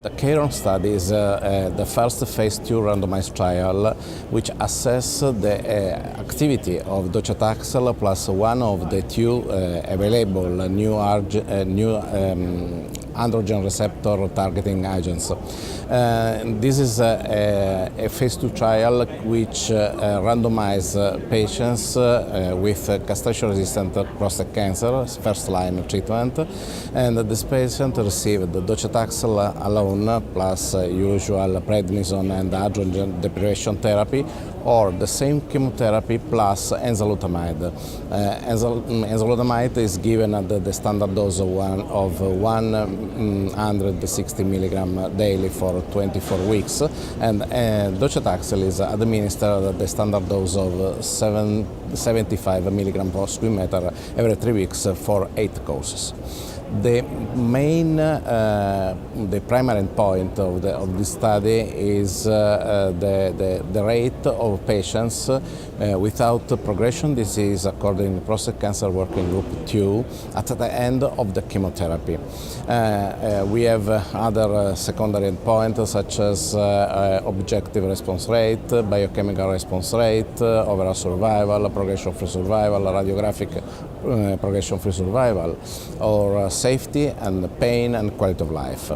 The CHEIRON study is the first phase 2 randomized trial which assesses the activity of docetaxel plus one of the two available new androgen receptor targeting agents. This is a phase 2 trial which randomizes patients with castration-resistant prostate cancer, first-line treatment, and this patient received docetaxel alone plus usual prednisone and androgen deprivation therapy, or the same chemotherapy plus enzalutamide. Enzalutamide is given at the standard dose of 160 milligram daily for 24 weeks, and docetaxel is administered at the standard dose of 75 milligram per square meter every 3 weeks for 8 courses. The primary endpoint of this study is the rate of patients without progression disease according to Prostate Cancer Working Group 2 at the end of the chemotherapy. We have other secondary endpoints such as objective response rate, biochemical response rate, overall survival, progression-free survival, radiographic progression-free survival, or safety and pain and quality of life.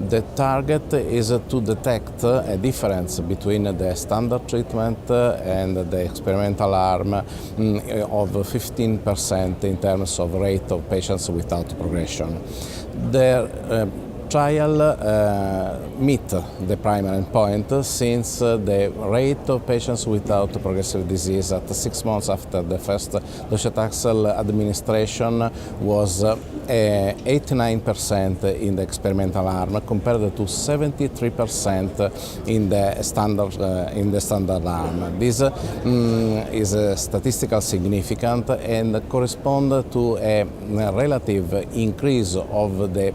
The target is to detect a difference between the standard treatment and the experimental arm of 15% in terms of rate of patients without progression. The trial meet the primary endpoint since the rate of patients without progressive disease at 6 months after the first docetaxel administration was 89% in the experimental arm compared to 73% in the standard arm. This is statistically significant and corresponds to a relative increase of the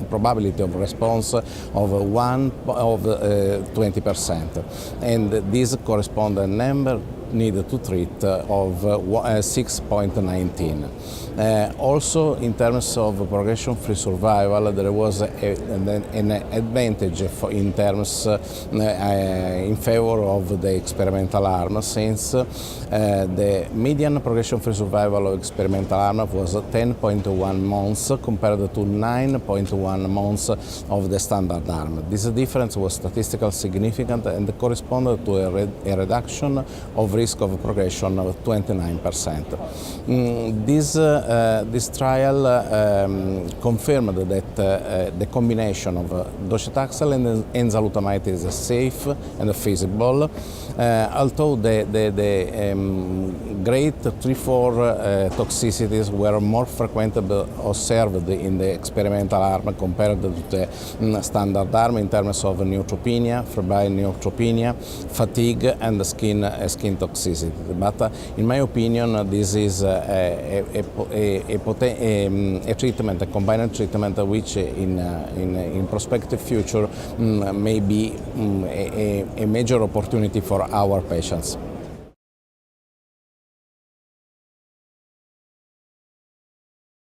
probability of response of 20%, and this corresponds to a number needed to treat of 6.19. Also, in terms of progression-free survival, there was an advantage in terms in favor of the experimental arm, since the median progression-free survival of experimental arm was 10.1 months compared to 9.1 months of the standard arm. This difference was statistically significant and corresponded to a reduction of risk of progression of 29%. This trial confirmed that the combination of docetaxel and enzalutamide is safe and feasible, although the grade 3-4 toxicities were more frequently observed in the experimental arm compared to the standard arm in terms of neutropenia, febrile neutropenia, fatigue, and skin toxicity. But in my opinion, this is a treatment, a combined treatment, which in prospective future may be a major opportunity for our patients.